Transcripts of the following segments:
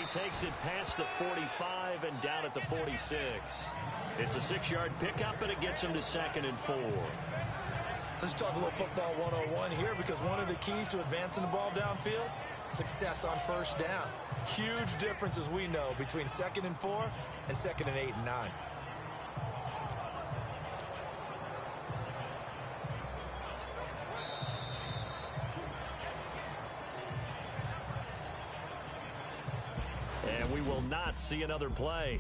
takes it past the 45 and down at the 46. It's a 6-yard pickup, and it gets him to 2nd and 4. Let's talk a little football 101 here, because one of the keys to advancing the ball downfield, success on first down. Huge difference, as we know, between 2nd and 4 and 2nd and 8 and 9. And we will not see another play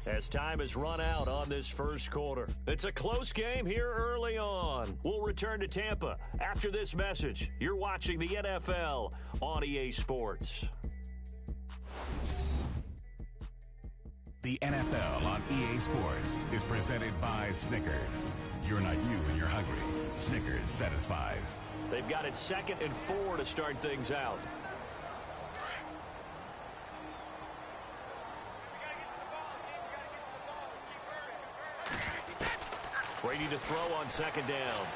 as time has run out on this first quarter. It's a close game here early on. We'll return to Tampa after this message. You're watching the NFL on EA Sports. The NFL on EA Sports is presented by Snickers. You're not you when you're hungry. Snickers satisfies. They've got it 2nd and 4 to start things out. Brady to throw on 2nd down.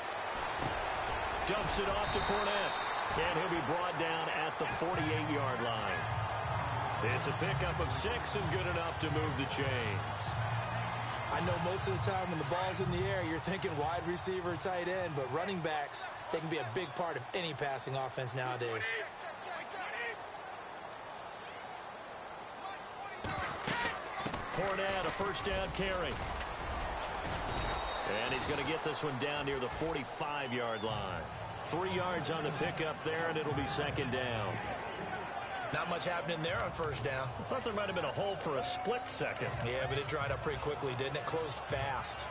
Dumps it off to Fournette. And he'll be brought down at the 48-yard line. It's a pickup of 6 and good enough to move the chains. I know most of the time when the ball's in the air, you're thinking wide receiver, tight end, but running backs, they can be a big part of any passing offense nowadays. Fournette, a first down carry. And he's going to get this one down near the 45-yard line. 3 yards on the pickup there, and it'll be 2nd down. Not much happening there on first down. I thought there might have been a hole for a split second. Yeah, but it dried up pretty quickly, didn't it? Closed fast.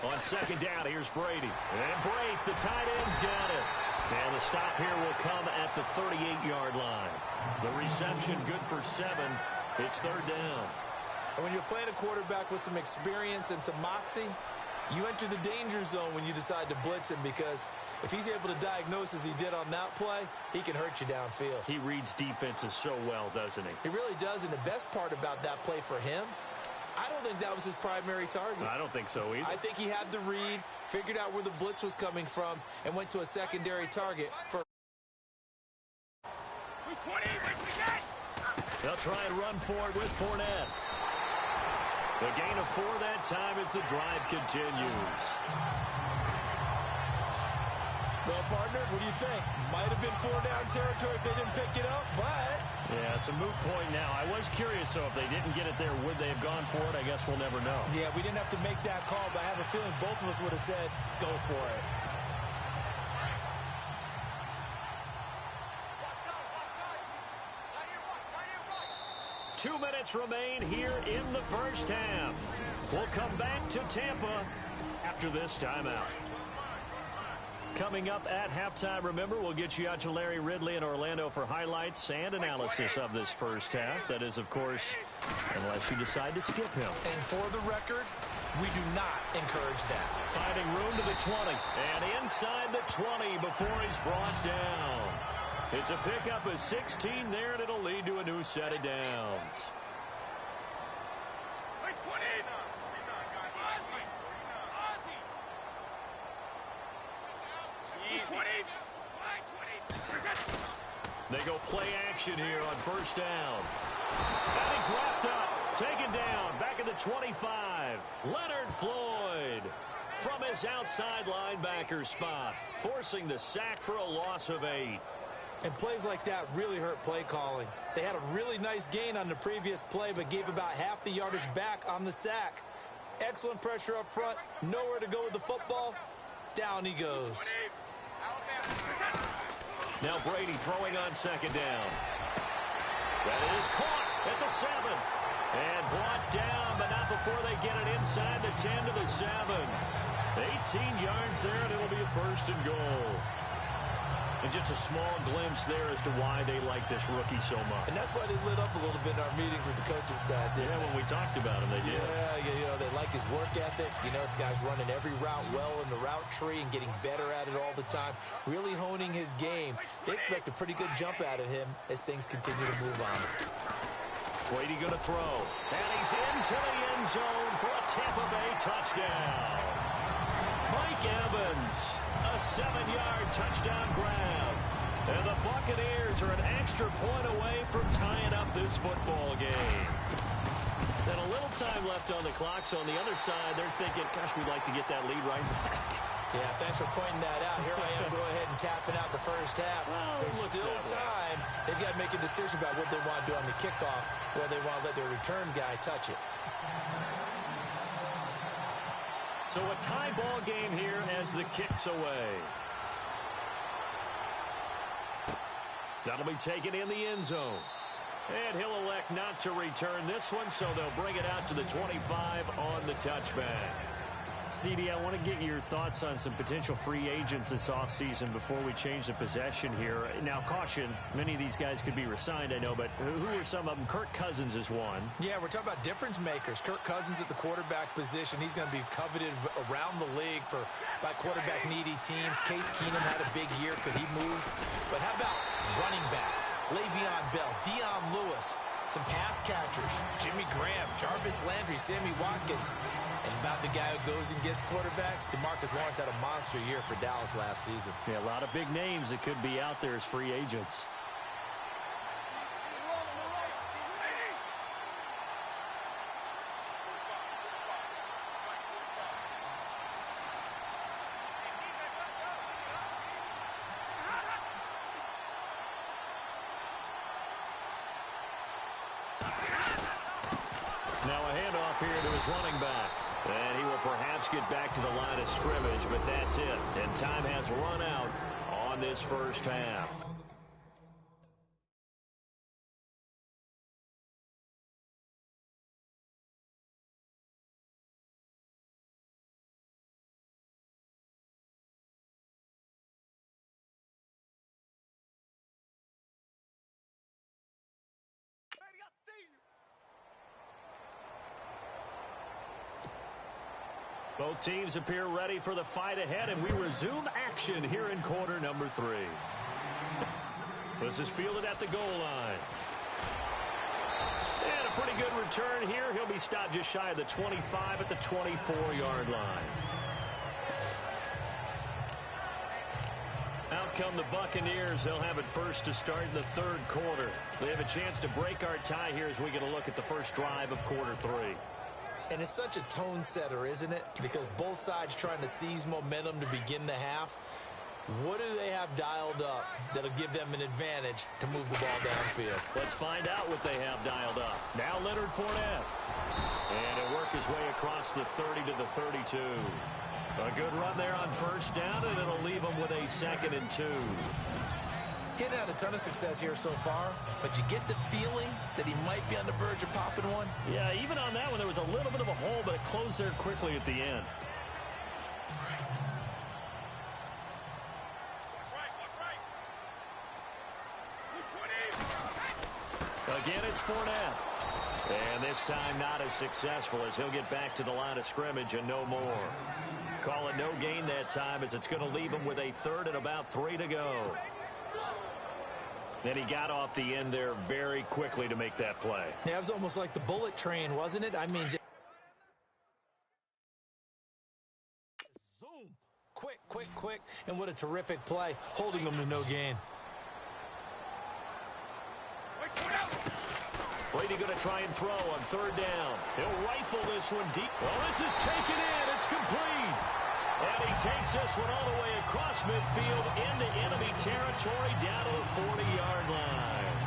On 2nd down, here's Brady. And Brady, the tight end's got it. And the stop here will come at the 38-yard line. The reception good for 7. It's 3rd down. And when you're playing a quarterback with some experience and some moxie, you enter the danger zone when you decide to blitz him, because if he's able to diagnose as he did on that play, he can hurt you downfield. He reads defenses so well, doesn't he? He really does, and the best part about that play for him, I don't think that was his primary target. I don't think so either. I think he had the read, figured out where the blitz was coming from, and went to a secondary target for... They'll try and run for it with Fournette. The gain of 4 that time as the drive continues. Well, partner, what do you think? Might have been 4-down territory if they didn't pick it up, but... Yeah, it's a moot point now. I was curious, so if they didn't get it there, would they have gone for it? I guess we'll never know. Yeah, we didn't have to make that call, but I have a feeling both of us would have said, go for it. Two minutes remain here in the first half. We'll come back to Tampa after this timeout. Coming up at halftime, remember, we'll get you out to Larry Ridley in Orlando for highlights and analysis of this first half. That is, of course, unless you decide to skip him. And for the record, we do not encourage that. Finding room to the 20 and inside the 20 before he's brought down. It's a pickup of 16 there, and it'll lead to a new set of downs. They go play action here on first down. And he's wrapped up, taken down, back at the 25. Leonard Floyd from his outside linebacker spot, forcing the sack for a loss of 8. And plays like that really hurt play calling. They had a really nice gain on the previous play, but gave about half the yardage back on the sack. Excellent pressure up front, nowhere to go with the football. Down he goes. Now Brady throwing on second down. That is caught at the 7. And brought down, but not before they get it inside the 10 to the 7. 18 yards there, and it'll be a first and goal. And just a small glimpse there as to why they like this rookie so much. And that's why they lit up a little bit in our meetings with the coaching staff, didn't they? When we talked about him, they did. Yeah, you know, they like his work ethic. You know, this guy's running every route well in the route tree and getting better at it all the time, really honing his game. They expect a pretty good jump out of him as things continue to move on. Brady going to throw. And he's into the end zone for a Tampa Bay touchdown. Mike Evans, a 7-yard touchdown grab. And the Buccaneers are an extra point away from tying up this football game. And a little time left on the clock, so on the other side, they're thinking, gosh, we'd like to get that lead right back. Yeah, thanks for pointing that out. Here I am, go ahead and tapping out the first half. Well, there's still time. They've got to make a decision about what they want to do on the kickoff, whether they want to let their return guy touch it. So a tie ball game here as the kick's away. That'll be taken in the end zone. And he'll elect not to return this one, so they'll bring it out to the 25 on the touchback. CD, I want to get your thoughts on some potential free agents this offseason before we change the possession here. Now, caution, many of these guys could be re-signed, I know, but who are some of them? Kirk Cousins is one. Yeah, we're talking about difference makers. Kirk Cousins at the quarterback position. He's going to be coveted around the league by quarterback-needy teams. Case Keenum had a big year. Could he move? But how about running backs? Le'Veon Bell, Dion Lewis, some pass catchers, Jimmy Graham, Jarvis Landry, Sammy Watkins. And about the guy who goes and gets quarterbacks, DeMarcus Lawrence had a monster year for Dallas last season. Yeah, a lot of big names that could be out there as free agents. Now a handoff here to his running back. And he will perhaps get back to the line of scrimmage, but that's it. And time has run out on this first half. Both teams appear ready for the fight ahead, and we resume action here in quarter number 3. This is fielded at the goal line. And a pretty good return here. He'll be stopped just shy of the 25 at the 24-yard line. Out come the Buccaneers. They'll have it first to start in the third quarter. They have a chance to break our tie here as we get a look at the first drive of quarter 3. And it's such a tone setter, isn't it? Because both sides trying to seize momentum to begin the half. What do they have dialed up that'll give them an advantage to move the ball downfield? Let's find out what they have dialed up. Now Leonard Fournette. And he'll work his way across the 30 to the 32. A good run there on first down, and it'll leave him with a 2nd and 2. Getting had a ton of success here so far, but you get the feeling that he might be on the verge of popping one. Yeah, even on that one, there was a little bit of a hole, but it closed there quickly at the end. Again, it's Fournette. And this time not as successful as he'll get back to the line of scrimmage and no more. Call it no gain that time as it's going to leave him with a 3rd and about 3 to go. And he got off the end there very quickly to make that play. Yeah, it was almost like the bullet train, wasn't it? I mean, just zoom. Quick. And what a terrific play, holding them to no gain. Brady going to try and throw on 3rd down. He'll rifle this one deep. Well, this is taken in. It's complete. And he takes this one all the way across midfield into enemy territory down to the 40-yard line.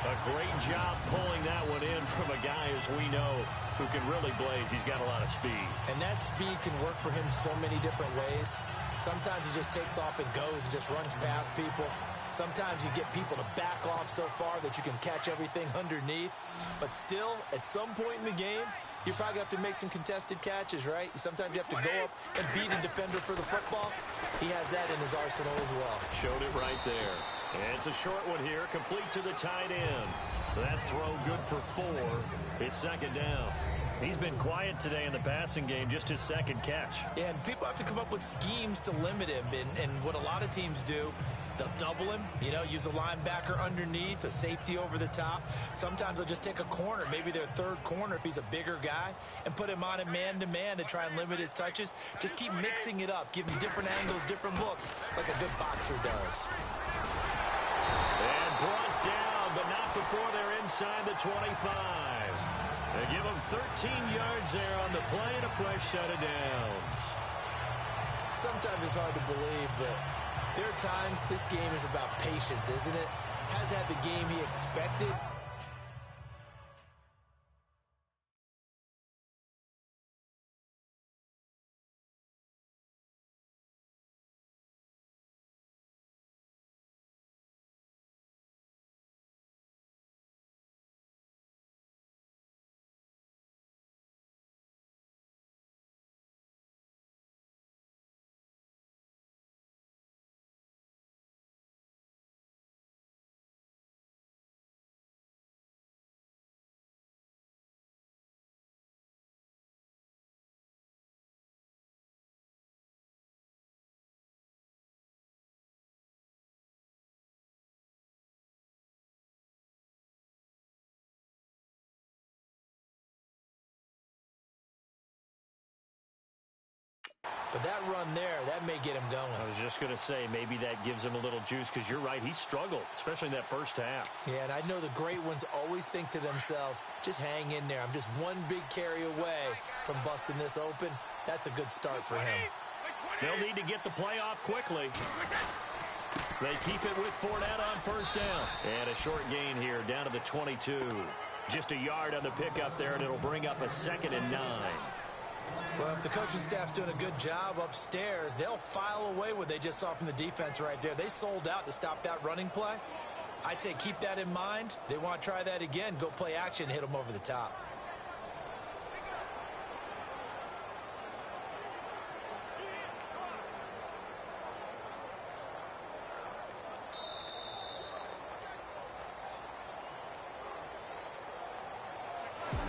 A great job pulling that one in from a guy, as we know, who can really blaze. He's got a lot of speed. And that speed can work for him so many different ways. Sometimes he just takes off and goes and just runs past people. Sometimes you get people to back off so far that you can catch everything underneath. But still, at some point in the game, you probably have to make some contested catches, right? Sometimes you have to go up and beat a defender for the football. He has that in his arsenal as well. Showed it right there. And it's a short one here, complete to the tight end. That throw good for 4. It's 2nd down. He's been quiet today in the passing game, just his 2nd catch. Yeah, and people have to come up with schemes to limit him. And what a lot of teams do, They'll double him, you know, use a linebacker underneath, a safety over the top. Sometimes they'll just take a corner, maybe their third corner if he's a bigger guy, and put him on a man-to-man to try and limit his touches. Just keep mixing it up, give him different angles, different looks, like a good boxer does. And brought down, but not before they're inside the 25. They give him 13 yards there on the play and a fresh set of downs. Sometimes it's hard to believe, but there are times this game is about patience, isn't it? Has had the game he expected. But that run there, that may get him going. I was just going to say, maybe that gives him a little juice, because you're right, he struggled, especially in that first half. Yeah, and I know the great ones always think to themselves, just hang in there. I'm just one big carry away from busting this open. That's a good start for him. They'll need to get the play off quickly. They keep it with Fournette on first down. And a short gain here, down to the 22. Just a yard on the pickup there, and it'll bring up a 2nd and 9. Well, if the coaching staff's doing a good job upstairs, they'll file away what they just saw from the defense right there. They sold out to stop that running play. I'd say keep that in mind. They want to try that again. Go play action, hit them over the top.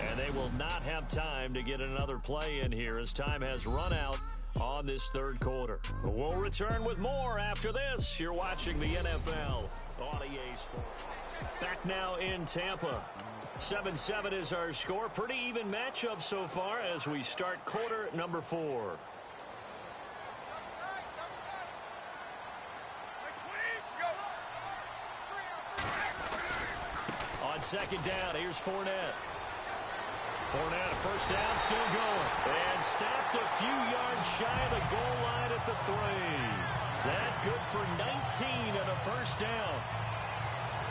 And they will not have time to get another play in here as time has run out on this third quarter. We'll return with more after this. You're watching the NFL on EA Sports. Back now in Tampa. 7-7 is our score. Pretty even matchup so far as we start quarter number 4. On second down, here's Fournette. Fournette, first down, still going. And snapped a few yards shy of the goal line at the 3. That good for 19 and a first down.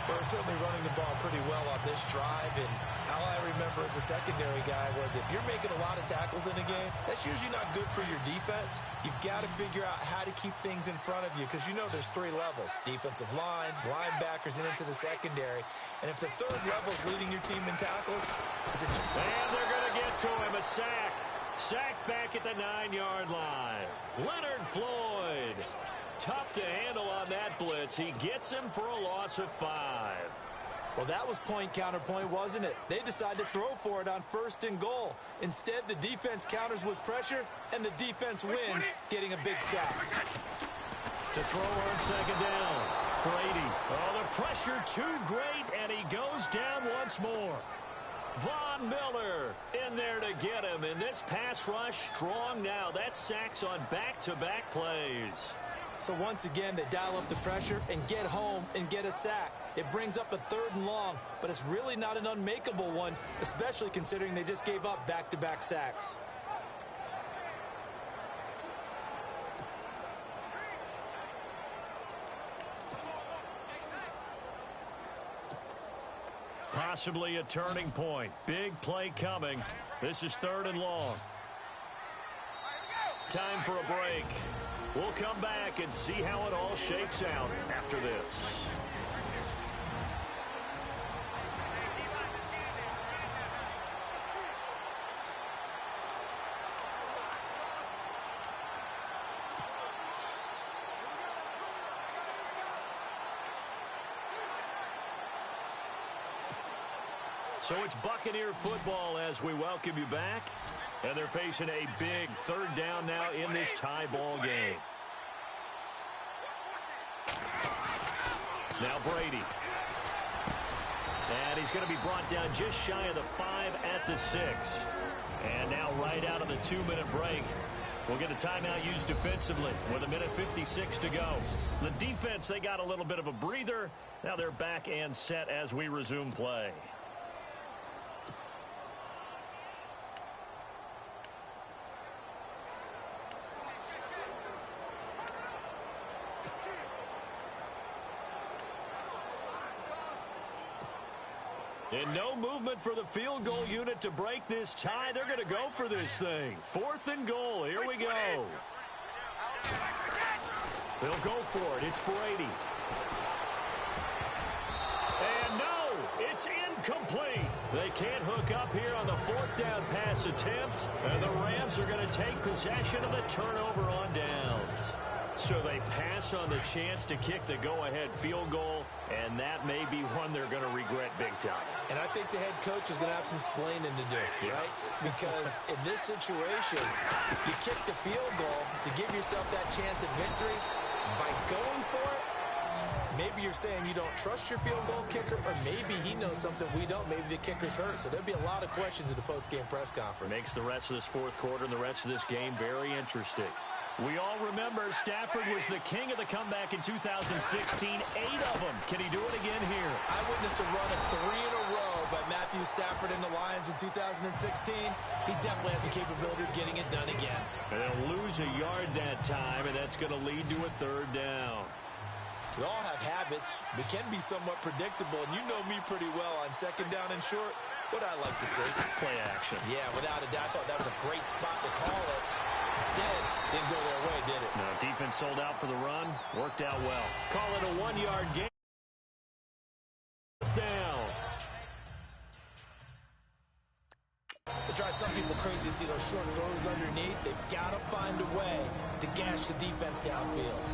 Well, certainly running the ball pretty well on this drive, and all I remember as a secondary guy was if you're making a lot of tackles in a game, that's usually not good for your defense. You've got to figure out how to keep things in front of you, because you know there's 3 levels: defensive line, linebackers, and into the secondary. And if the third level is leading your team in tackles, it's a... And they're going to get to him, a sack. Sacked back at the 9-yard line. Leonard Floyd. Tough to handle on that blitz. He gets him for a loss of 5. Well, that was point counterpoint, wasn't it? They decided to throw for it on 1st and goal. Instead, the defense counters with pressure, and the defense wins, getting a big sack. To throw on second down, Brady. Oh, the pressure too great, and he goes down once more. Von Miller in there to get him, and this pass rush strong now. That sacks on back-to-back plays. So once again, they dial up the pressure and get home and get a sack. It brings up a 3rd and long, but it's really not an unmakeable one, especially considering they just gave up back-to-back sacks. Possibly a turning point. Big play coming. This is 3rd and long. Time for a break. We'll come back and see how it all shakes out after this. So it's Buccaneer football as we welcome you back. And they're facing a big 3rd down now in this tie ball game. Now Brady. And he's going to be brought down just shy of the 5 at the 6. And now right out of the 2-minute break, we'll get a timeout used defensively with 1:56 to go. The defense, they got a little bit of a breather. Now they're back and set as we resume play. And no movement for the field goal unit to break this tie. They're going to go for this thing. 4th and goal. Here we go. They'll go for it. It's Brady. And no, it's incomplete. They can't hook up here on the 4th down pass attempt. And the Rams are going to take possession of the turnover on downs. So they pass on the chance to kick the go-ahead field goal, and that may be one they're going to regret big time. And I think the head coach is going to have some splaining to do, right? Because in this situation, you kick the field goal to give yourself that chance at victory. By going for it, maybe you're saying you don't trust your field goal kicker, or maybe he knows something we don't. Maybe the kicker's hurt. So there'll be a lot of questions at the post-game press conference. Makes the rest of this 4th quarter and the rest of this game very interesting. We all remember Stafford was the king of the comeback in 2016. 8 of them. Can he do it again here? I witnessed a run of 3 in a row by Matthew Stafford and the Lions in 2016. He definitely has the capability of getting it done again. And they'll lose a yard that time, and that's going to lead to a 3rd down. We all have habits. We can be somewhat predictable, and you know me pretty well on 2nd down and short. What I like to see. Play action. Yeah, without a doubt. I thought that was a great spot to call it. Instead, didn't go their way, did it? No, defense sold out for the run. Worked out well. Call it a 1-yard gain. Down. It drives some people crazy to see those short throws underneath. They've got to find a way to gash the defense downfield.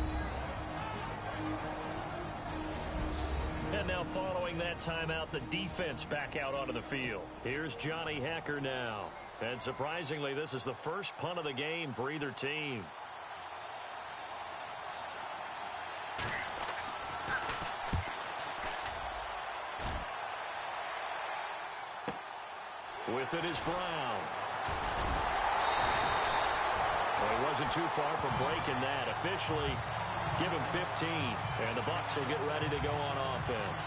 And now following that timeout, the defense back out onto the field. Here's Johnny Hacker now. And surprisingly, this is the first punt of the game for either team. With it is Brown. Well, he wasn't too far from breaking that. Officially, give him 15. And the Bucs will get ready to go on offense.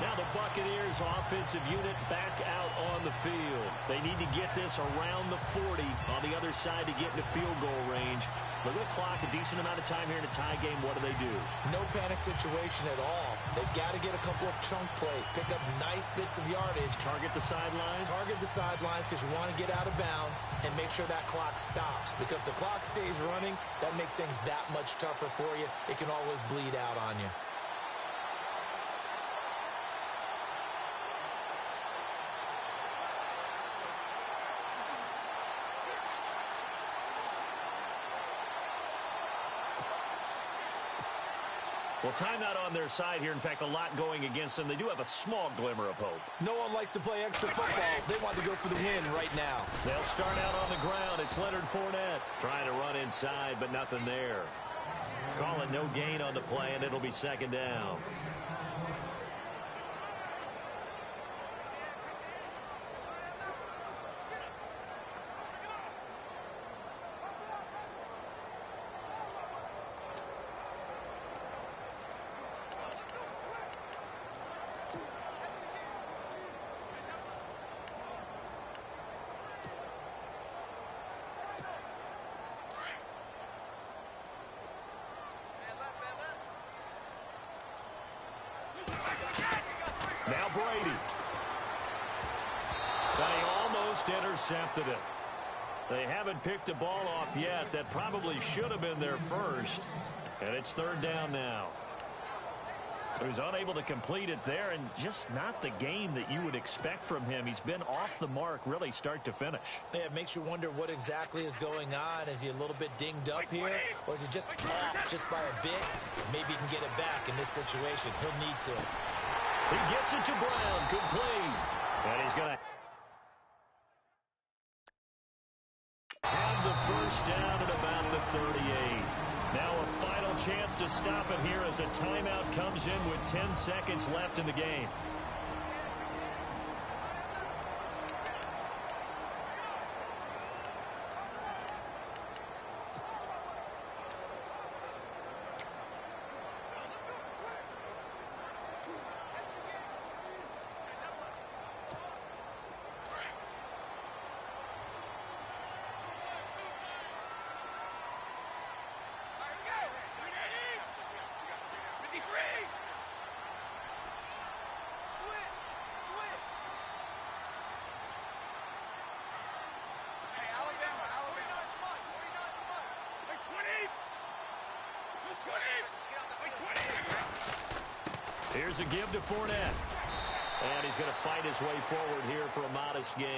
Now the Buccaneers offensive unit back out on the field. They need to get this around the 40 on the other side to get into field goal range. Look at the clock, a decent amount of time here in a tie game. What do? No panic situation at all. They've got to get a couple of chunk plays, pick up nice bits of yardage. Target the sidelines? Target the sidelines because you want to get out of bounds and make sure that clock stops. Because if the clock stays running, that makes things that much tougher for you. It can always bleed out on you. Well, timeout on their side here. In fact, a lot going against them. They do have a small glimmer of hope. No one likes to play extra football. They want to go for the win right now. They'll start out on the ground. It's Leonard Fournette trying to run inside, but nothing there. Call it no gain on the play, and it'll be 2nd down. Now Brady. They almost intercepted it. They haven't picked a ball off yet. That probably should have been their first. And it's 3rd down now. So he's unable to complete it there, and just not the game that you would expect from him. He's been off the mark really start to finish. Yeah, it makes you wonder what exactly is going on. Is he a little bit dinged up here, or is he just off just by a bit? Maybe he can get it back in this situation. He'll need to. He gets it to Brown, complete. And he's going to have the first down at about the 38. Now a final chance to stop it here as a timeout comes in with 10 seconds left in the game. Here's a give to Fournette. And he's going to fight his way forward here for a modest gain.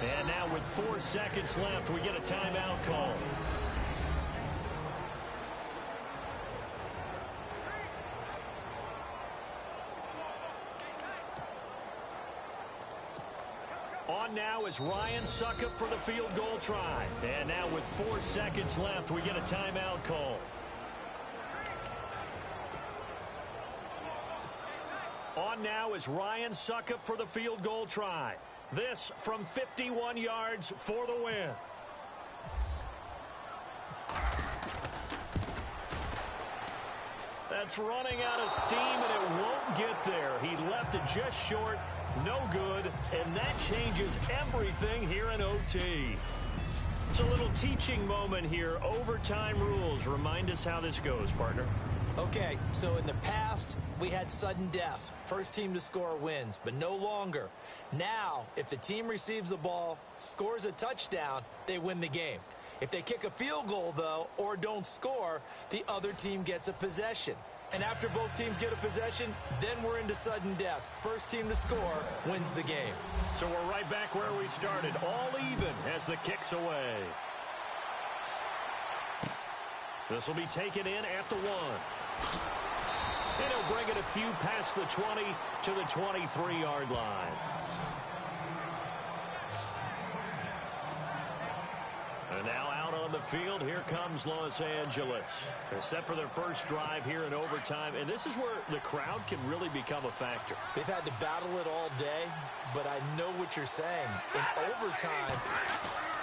And now with 4 seconds left, we get a timeout call. On now is Ryan Suckup for the field goal try. And now with 4 seconds left, we get a timeout call. On now is Ryan Suckup for the field goal try. This from 51 yards for the win. That's running out of steam, and it won't get there. He left it just short, no good, and that changes everything here in OT. It's a little teaching moment here. Overtime rules. Remind us how this goes, partner. Okay, so in the past, we had sudden death. First team to score wins, but no longer. Now, if the team receives the ball, scores a touchdown, they win the game. If they kick a field goal, though, or don't score, the other team gets a possession. And after both teams get a possession, then we're into sudden death. First team to score wins the game. So we're right back where we started, all even as the kick's away. This will be taken in at the 1. And he'll bring it a few past the 20 to the 23-yard line. And now out on the field, here comes Los Angeles. They're set for their first drive here in overtime, and this is where the crowd can really become a factor. They've had to battle it all day, but I know what you're saying. In overtime,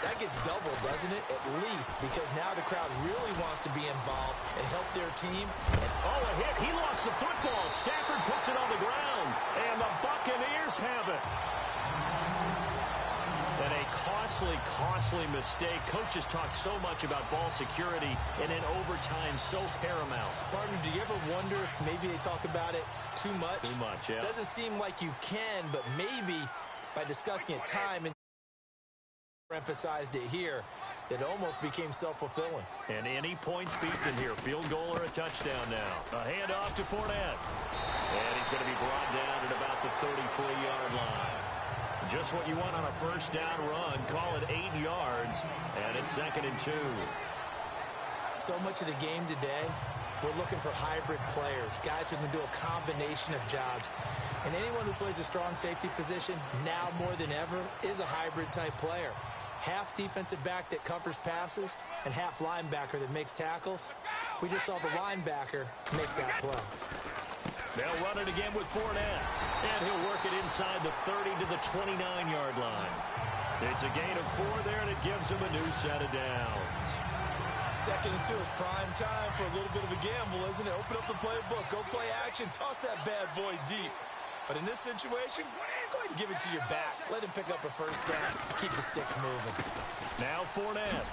that gets doubled, doesn't it? At least, because now the crowd really wants to be involved and help their team. Oh, a hit. He lost the football. Stafford puts it on the ground, and the Buccaneers have it. And a costly mistake. Coaches talk so much about ball security, and in overtime, so paramount. Partner, do you ever wonder if maybe they talk about it too much? Too much, yeah. Doesn't seem like you can, but maybe by discussing it time and emphasized it here, it almost became self-fulfilling. And any points beaten here, field goal or a touchdown now. A handoff to Fournette. And he's going to be brought down at about the 33-yard line. Just what you want on a first down run. Call it 8 yards, and it's 2nd and 2. So much of the game today, we're looking for hybrid players, guys who can do a combination of jobs. And anyone who plays a strong safety position, now more than ever, is a hybrid-type player. Half defensive back that covers passes and half linebacker that makes tackles. We just saw the linebacker make that play. They'll run it again with Fournette. And he'll work it inside the 30 to the 29-yard line. It's a gain of 4 there, and it gives him a new set of downs. 2nd and 2 is prime time for a little bit of a gamble, isn't it? Open up the playbook, go play action, toss that bad boy deep. But in this situation, go ahead and give it to your back. Let him pick up a first down. Keep the sticks moving. Now Fournette.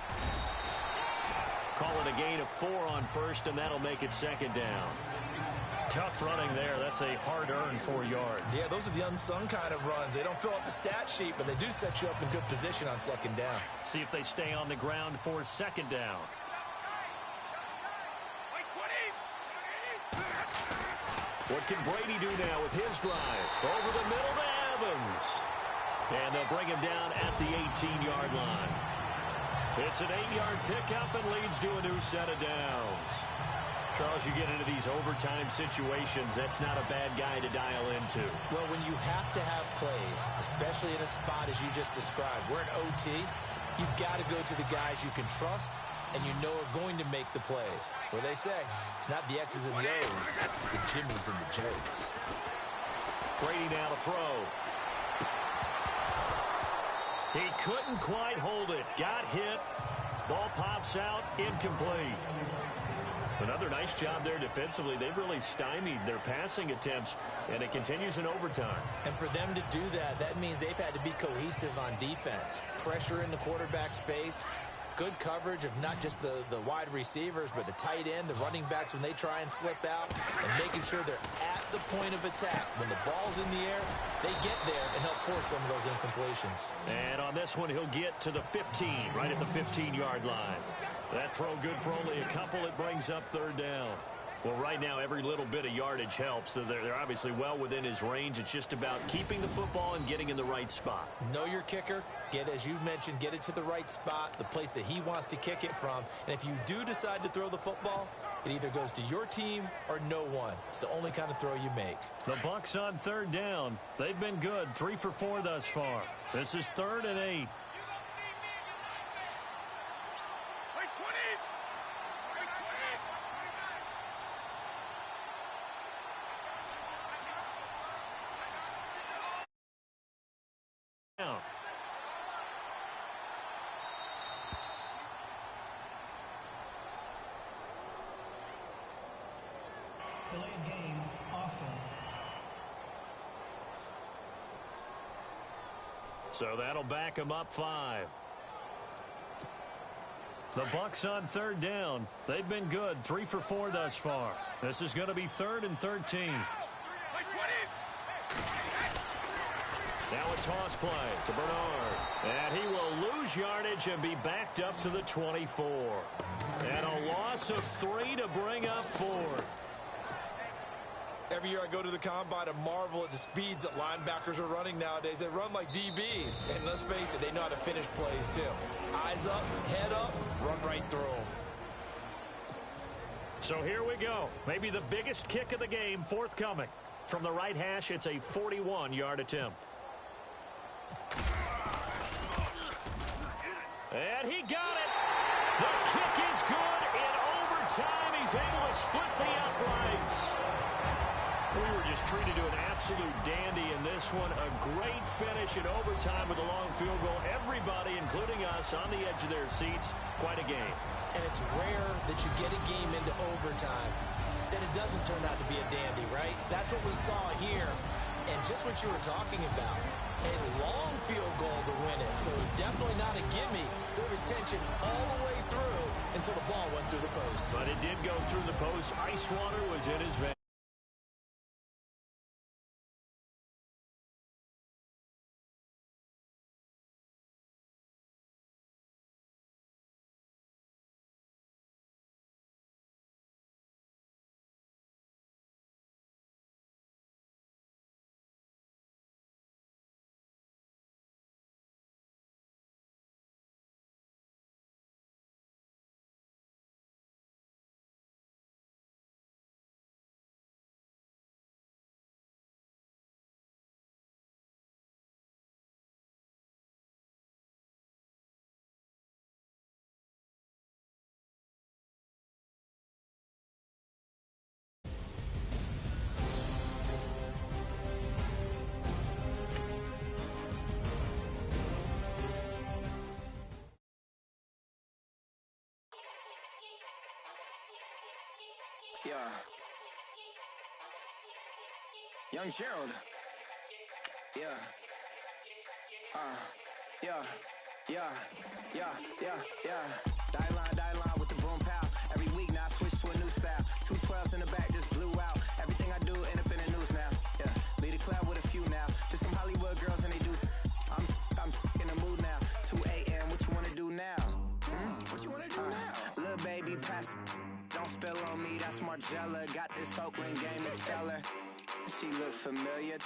Call it a gain of 4 on first, and that'll make it 2nd down. Tough running there. That's a hard-earned 4 yards. Yeah, those are the unsung kind of runs. They don't fill up the stat sheet, but they do set you up in good position on 2nd down. See if they stay on the ground for 2nd down. What can Brady do now with his drive? Over the middle to Evans. And they'll bring him down at the 18-yard line. It's an 8-yard pickup and leads to a new set of downs. Charles, you get into these overtime situations, that's not a bad guy to dial into. Well, when you have to have plays, especially in a spot as you just described, we're in OT, you've got to go to the guys you can trust and you know are going to make the plays. What they say, it's not the X's and the O's, it's the Jimmys and the Joes. Brady now to throw. He couldn't quite hold it. Got hit. Ball pops out, incomplete. Another nice job there defensively. They've really stymied their passing attempts, and it continues in overtime. And for them to do that, that means they've had to be cohesive on defense. Pressure in the quarterback's face. Good coverage of not just the wide receivers, but the tight end, the running backs when they try and slip out, and making sure they're at the point of attack. When the ball's in the air, they get there and help force some of those incompletions. And on this one, he'll get to the 15, right at the 15-yard line. That throw good for only a couple. It brings up third down. Well, right now, every little bit of yardage helps. So they're obviously well within his range. It's just about keeping the football and getting in the right spot. Know your kicker. As you mentioned, get it to the right spot, the place that he wants to kick it from. And if you do decide to throw the football, it either goes to your team or no one. It's the only kind of throw you make. The Bucs on third down. They've been good, 3 for 4 thus far. This is 3rd and 8. Delayed game, offense. So that'll back him up 5. The Bucs on third down. They've been good, 3 for 4 thus far. This is going to be 3rd and 13. Now a toss play to Bernard. And he will lose yardage and be backed up to the 24. And a loss of 3 to bring up 4. Every year I go to the combine and marvel at the speeds that linebackers are running nowadays. They run like DBs. And let's face it, they know how to finish plays too. Eyes up, head up, run right through them. So here we go. Maybe the biggest kick of the game forthcoming. From the right hash, it's a 41-yard attempt. And he got it. The kick is good. In overtime, he's able to split the uprights. We were just treated to an absolute dandy in this one. A great finish in overtime with a long field goal. Everybody, including us, on the edge of their seats. Quite a game. And it's rare that you get a game into overtime that it doesn't turn out to be a dandy, right? That's what we saw here. And just what you were talking about, a long field goal to win it. So it's definitely not a gimme. So there was tension all the way through until the ball went through the post. But it did go through the post. Ice water was in his veins. Yeah. Young Gerald. Yeah. Yeah. Die line with the boom pow. Every week now I switch to a new style. 2 12s in the back just blew out. Everything I do end up in the news now. Yeah. Lead a club with a few now. Just some Hollywood girls and they do. I'm in the mood now. 2 a.m. What you wanna do now? What you wanna do now? Little baby pass. Don't spill on me, that's Margella. Got this Oakland game to tell her. She look familiar.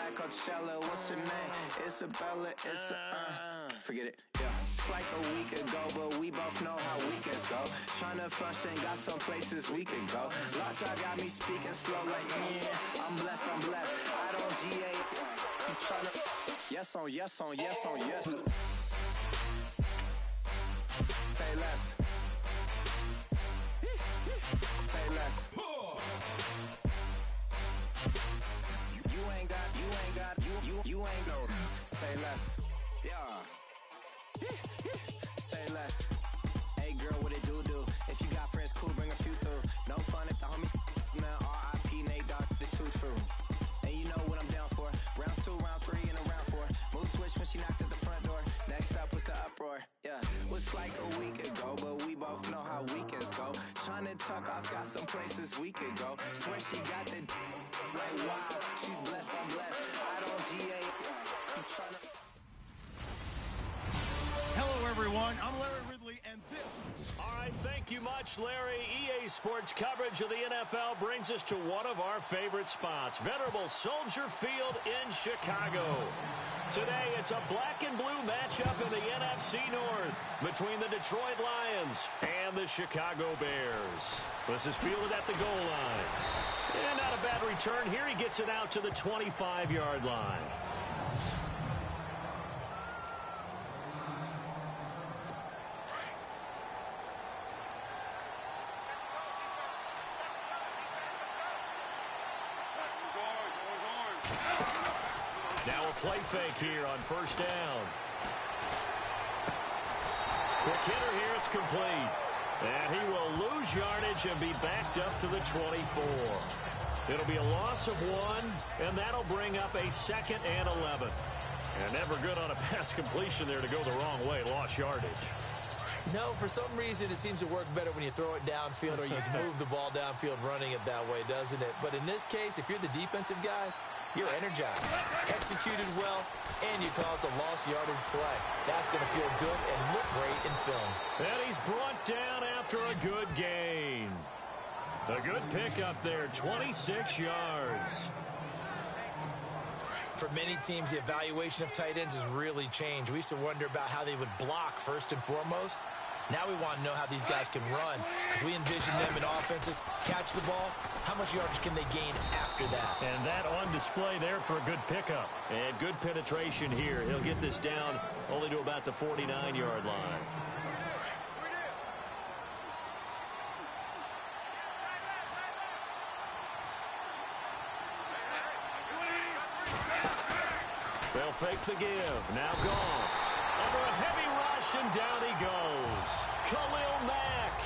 At Coachella, what's her name? Isabella, forget it, yeah. It's like a week ago, but we both know how weekends go. Tryna function, got some places we could go. Lot y'all got me speaking slow like, yeah. I'm blessed. I don't GA. You tryna, yes. Say less. less. Yeah. Say less. Hey girl, what it do? If you got friends, cool, bring a few through. No fun if the homies now R.I.P. Nate Dogg, this too true. And you know what I'm down for. Round 2, round 3, and a round 4. Mood switch when she knocked at the front door. Next up was the uproar. Yeah, was like a week ago, but we both know how weekends go. Trying to tuck off, got some places we could go. Swear she got the like wow, she's blessed, I'm blessed. I don't GA. I'm trying to. Hello, everyone. I'm Larry Ridley, and this. All right, thank you much, Larry. EA Sports coverage of the NFL brings us to one of our favorite spots, venerable Soldier Field in Chicago. Today, it's a black and blue matchup in the NFC North between the Detroit Lions and the Chicago Bears. This is fielded at the goal line. And not a bad return here. He gets it out to the 25-yard line. Now a play fake here on first down. Quick hitter here, it's complete. And he will lose yardage and be backed up to the 24. It'll be a loss of 1, and that'll bring up a 2nd and 11. And never good on a pass completion there to go the wrong way, lost yardage. No, for some reason, it seems to work better when you throw it downfield or you move the ball downfield running it that way, doesn't it? But in this case, if you're the defensive guys, you're energized, executed well, and you caused a lost yardage play. That's going to feel good and look great in film. And he's brought down after a good gain. A good pickup there, 26 yards. For many teams, the evaluation of tight ends has really changed. We used to wonder about how they would block first and foremost. Now we want to know how these guys can run. As we envision them in offenses, catch the ball, how much yardage can they gain after that? And that on display there for a good pickup. And good penetration here. He'll get this down only to about the 49-yard line. They'll fake the give. Now gone. Under a heavy rush, and down he goes. Khalil Mack.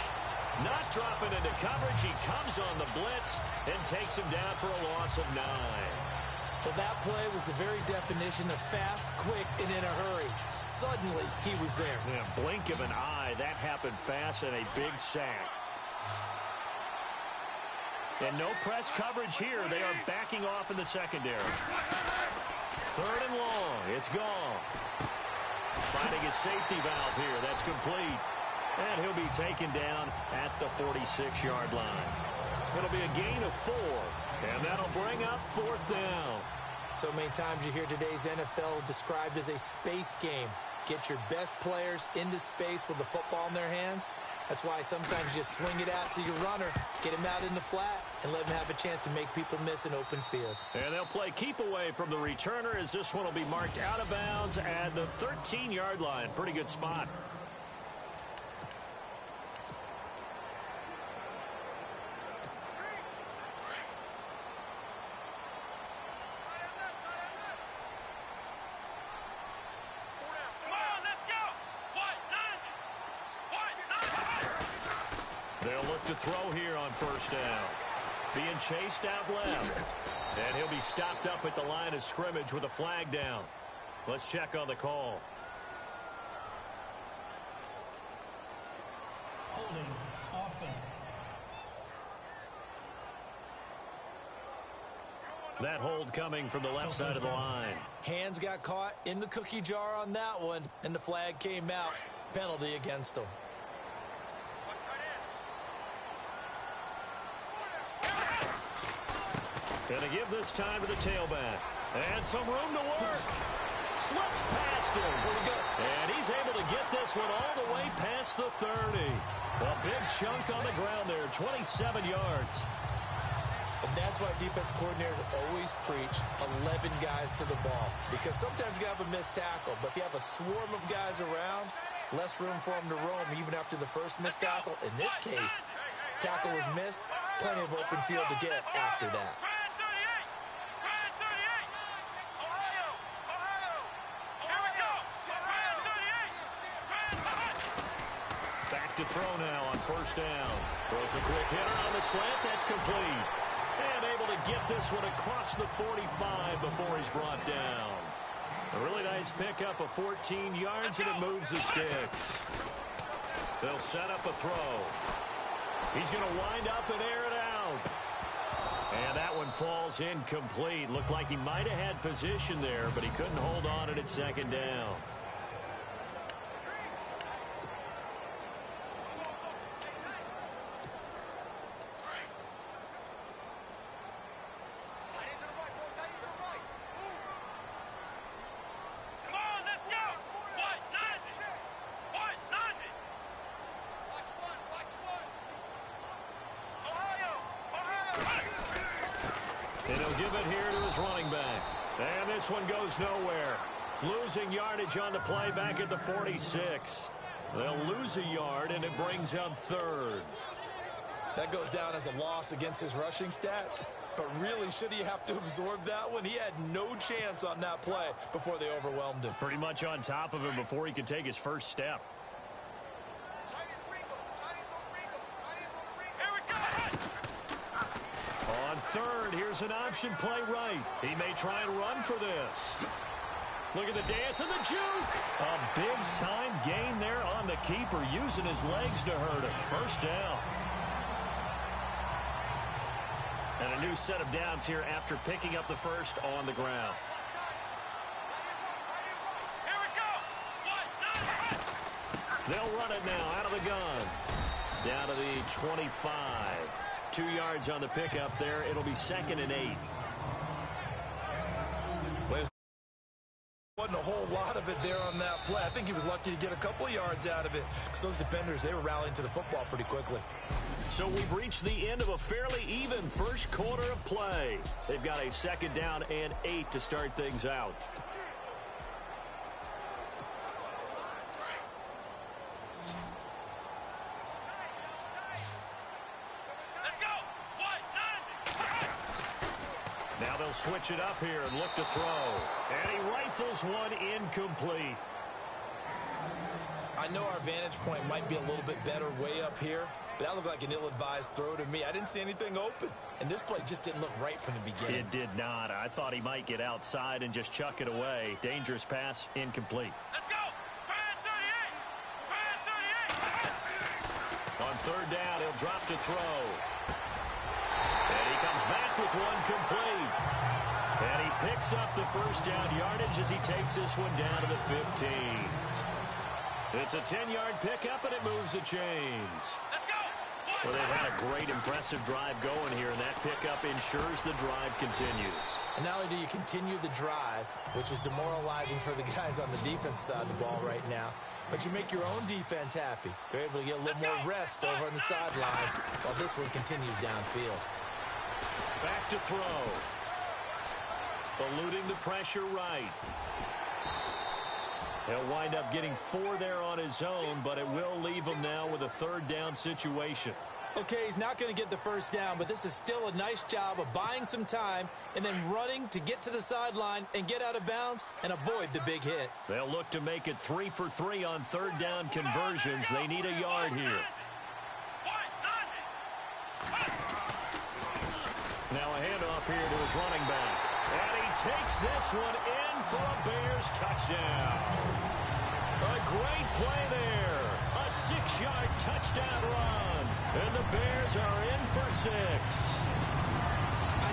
Not dropping into coverage. He comes on the blitz and takes him down for a loss of 9. Well, that play was the very definition of fast, quick, and in a hurry. Suddenly, he was there. Yeah, blink of an eye. That happened fast and a big sack. And no press coverage here. They are backing off in the secondary. 3rd and long. It's gone. Finding his safety valve here. That's complete. And he'll be taken down at the 46-yard line. It'll be a gain of 4. And that'll bring up 4th down. So many times you hear today's NFL described as a space game. Get your best players into space with the football in their hands. That's why sometimes you swing it out to your runner, get him out in the flat, and let him have a chance to make people miss an open field. And they'll play keep away from the returner as this one will be marked out of bounds at the 13-yard line. Pretty good spot. They'll look to throw here on first down. Being chased out left. And he'll be stopped up at the line of scrimmage with a flag down. Let's check on the call. Holding offense. That hold coming from the left side of the line. Hands got caught in the cookie jar on that one, and the flag came out. Penalty against him. Gonna give this time to the tailback. And some room to work. Slips past him. And he's able to get this one all the way past the 30. A big chunk on the ground there, 27 yards. And that's why defense coordinators always preach 11 guys to the ball. Because sometimes you have a missed tackle, but if you have a swarm of guys around, less room for them to roam even after the first missed tackle. In this case, tackle was missed, plenty of open field to get after that. to throw now on first down. Throws a quick hitter on the slant. That's complete. And able to get this one across the 45 before he's brought down. A really nice pickup of 14 yards, and it moves the sticks. They'll set up a throw. He's going to wind up and air it out. And that one falls incomplete. Looked like he might have had position there, but he couldn't hold on at second down. And he'll give it here to his running back. And this one goes nowhere. Losing yardage on the play back at the 46. They'll lose a yard, and it brings up third. That goes down as a loss against his rushing stats. But really, should he have to absorb that one? He had no chance on that play before they overwhelmed him. Pretty much on top of him before he could take his first step. On third, here's an option play right. He may try and run for this. Look at the dance and the juke. A big-time gain there on the keeper, using his legs to hurt him. First down. And a new set of downs here after picking up the first on the ground. They'll run it now out of the gun. Down to the 25. 2 yards on the pickup there. It'll be 2nd and 8. Wasn't a whole lot of it there on that play. I think he was lucky to get a couple of yards out of it because those defenders, they were rallying to the football pretty quickly. So we've reached the end of a fairly even first quarter of play. They've got a 2nd down and 8 to start things out. Now they'll switch it up here and look to throw. And he rifles one incomplete. I know our vantage point might be a little bit better way up here, but that looked like an ill-advised throw to me. I didn't see anything open, and this play just didn't look right from the beginning. It did not. I thought he might get outside and just chuck it away. Dangerous pass, incomplete. Let's go! On third down, he'll drop to throw. And he comes back with one complete. And he picks up the first down yardage as he takes this one down to the 15. It's a 10-yard pickup, and it moves the chains. Well, they've had a great, impressive drive going here, and that pickup ensures the drive continues. And not only do you continue the drive, which is demoralizing for the guys on the defense side of the ball right now, but you make your own defense happy. They're able to get a little more rest over on the sidelines while this one continues downfield. Back to throw. Eluding the pressure right. He'll wind up getting 4 there on his own, but it will leave him now with a 3rd down situation. Okay, he's not going to get the first down, but this is still a nice job of buying some time and then running to get to the sideline and get out of bounds and avoid the big hit. They'll look to make it 3 for 3 on 3rd down conversions. They need a yard here. Now a handoff here to his running back. And he takes this one in for a Bears touchdown. A great play there. A 6-yard touchdown run. And the Bears are in for 6. I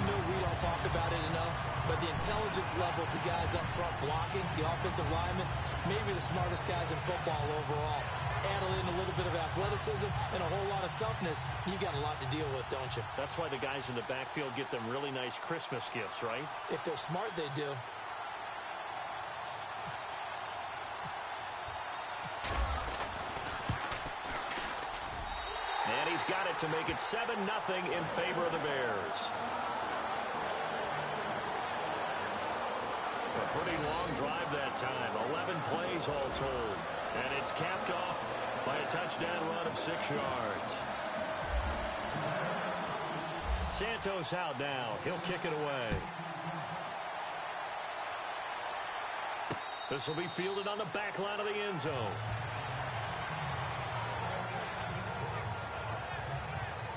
know we don't talk about it enough, but the intelligence level of the guys up front blocking, the offensive linemen, maybe the smartest guys in football overall. Add in a little bit of athleticism and a whole lot of toughness, you've got a lot to deal with, don't you? That's why the guys in the backfield get them really nice Christmas gifts, right? If they're smart, they do. And he's got it to make it 7-0 in favor of the Bears. A pretty long drive that time. 11 plays all told. And it's capped off by a touchdown run of 6 yards. Santos out now. He'll kick it away. This will be fielded on the back line of the end zone.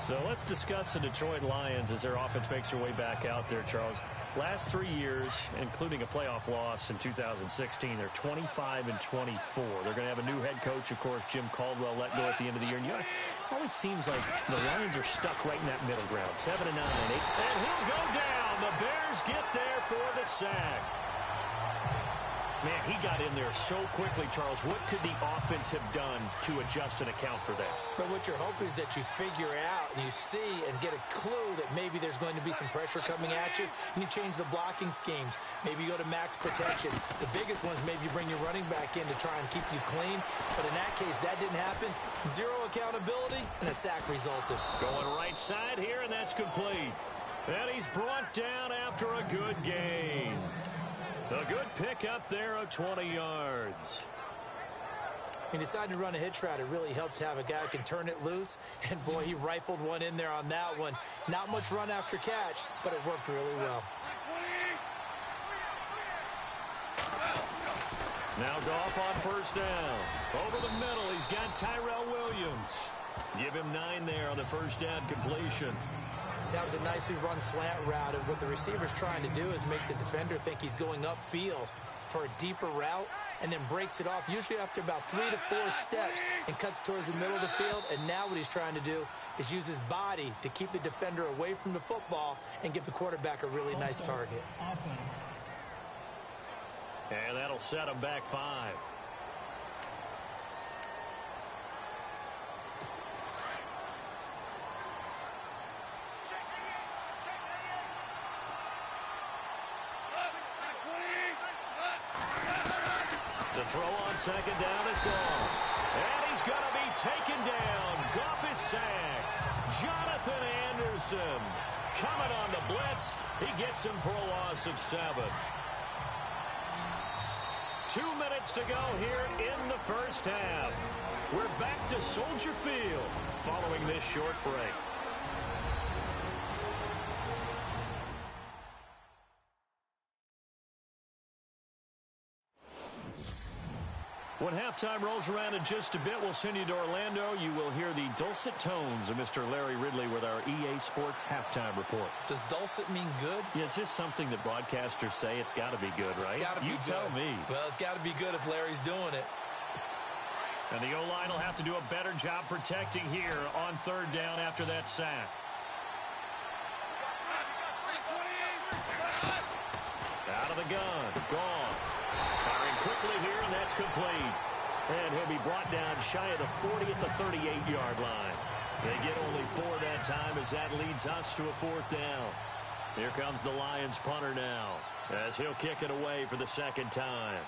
So let's discuss the Detroit Lions as their offense makes their way back out there, Charles. Last 3 years, including a playoff loss in 2016, they're 25-24. They're going to have a new head coach, of course, Jim Caldwell, let go at the end of the year. And it always seems like the Lions are stuck right in that middle ground, 7-9, 8. And he'll go down. The Bears get there for the sack. Man, he got in there so quickly, Charles. What could the offense have done to adjust and account for that? But what you're hoping is that you figure out and you see and get a clue that maybe there's going to be some pressure coming at you, and you change the blocking schemes. Maybe you go to max protection. The biggest one is maybe you bring your running back in to try and keep you clean. But in that case, that didn't happen. Zero accountability, and a sack resulted. Going right side here, and that's complete. And he's brought down after a good gain. A good pick up there of 20 yards. He decided to run a hitch route. It really helps to have a guy who can turn it loose. And, boy, he rifled one in there on that one. Not much run after catch, but it worked really well. Now Goff on first down. Over the middle, he's got Tyrell Williams. Give him 9 there on the first down completion. That was a nicely run slant route, and what the receiver's trying to do is make the defender think he's going upfield for a deeper route, and then breaks it off, usually after about 3 to 4 steps, and cuts towards the middle of the field. And now what he's trying to do is use his body to keep the defender away from the football and give the quarterback a really nice target. Offense. And that'll set him back 5. To throw on second down is gone. And he's going to be taken down. Goff is sacked. Jonathan Anderson coming on the blitz. He gets him for a loss of 7. 2 minutes to go here in the first half. We're back to Soldier Field following this short break. When halftime rolls around in just a bit, we'll send you to Orlando. You will hear the dulcet tones of Mr. Larry Ridley with our EA Sports halftime report. Does dulcet mean good? Yeah, it's just something that broadcasters say. It's got to be good, right? It's got to be you good. Tell me. Well, it's got to be good if Larry's doing it. And the O-line will have to do a better job protecting here on third down after that sack. Out of the gun. Gone. Firing quickly here, and that's complete. And he'll be brought down shy of the 40 at the 38-yard line. They get only 4 that time as that leads us to a 4th down. Here comes the Lions punter now as he'll kick it away for the second time.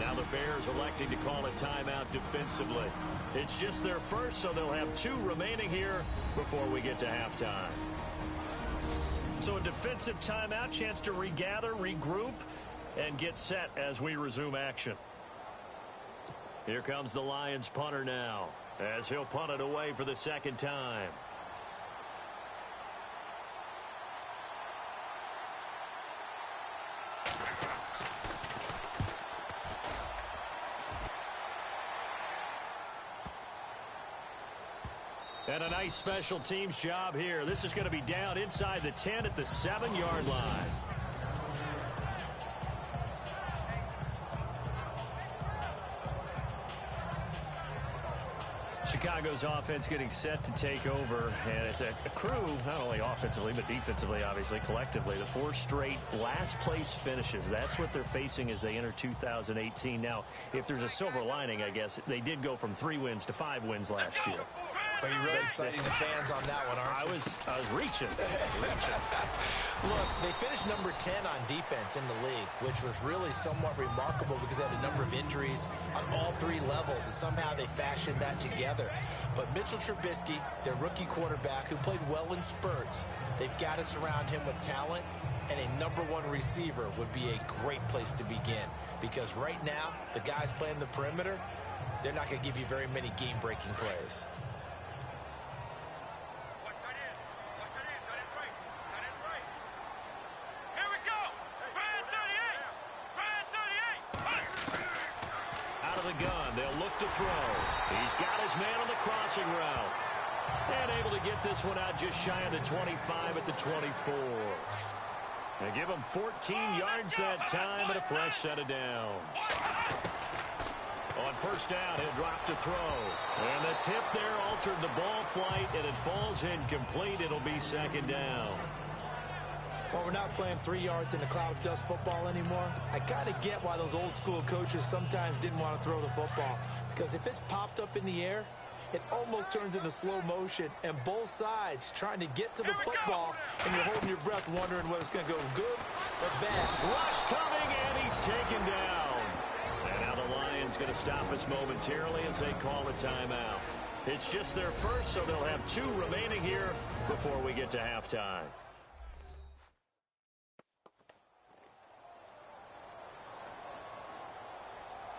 Now the Bears electing to call a timeout defensively. It's just their first, so they'll have 2 remaining here before we get to halftime. So a defensive timeout, chance to regather, regroup, and get set as we resume action. Here comes the Lions punter now as he'll punt it away for the second time. And a nice special teams job here. This is going to be down inside the 10 at the 7-yard line. Chicago's offense getting set to take over, and it's a crew, not only offensively, but defensively, obviously, collectively. The 4 straight last-place finishes. That's what they're facing as they enter 2018. Now, if there's a silver lining, I guess, they did go from 3 wins to 5 wins last year. Are you really exciting the fans on that one, aren't you? I was reaching. Look, they finished number 10 on defense in the league, which was really somewhat remarkable because they had a number of injuries on all 3 levels, and somehow they fashioned that together. But Mitchell Trubisky, their rookie quarterback, who played well in spurts, they've got to surround him with talent, and a number 1 receiver would be a great place to begin. Because right now, the guys playing the perimeter, they're not going to give you very many game-breaking plays. Here we go. gun. They'll look to throw. He's got his man on the crossing route. And able to get this one out just shy of the 25 at the 24. They give him 14 yards that time and a fresh set of downs. On first down, he'll drop to throw. And the tip there altered the ball flight, and it falls incomplete. It'll be second down. Well, we're not playing 3 yards in a cloud of dust football anymore. I kind of get why those old school coaches sometimes didn't want to throw the football. Because if it's popped up in the air, it almost turns into slow motion, and both sides trying to get to the football, and you're holding your breath wondering whether it's going to go good or bad. Rush coming, and he's taken down. And now the Lions going to stop us momentarily as they call a timeout. It's just their first, so they'll have 2 remaining here before we get to halftime.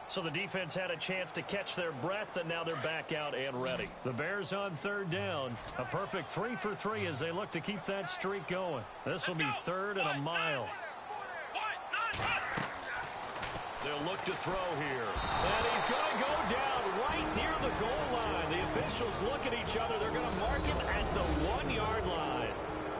So the defense had a chance to catch their breath, and now they're back out and ready. The Bears on third down. A perfect 3 for 3 as they look to keep that streak going. This will be 3rd and a mile. They'll look to throw here. And he's going to go down right near the goal line. The officials look at each other. They're going to mark him at the 1-yard line.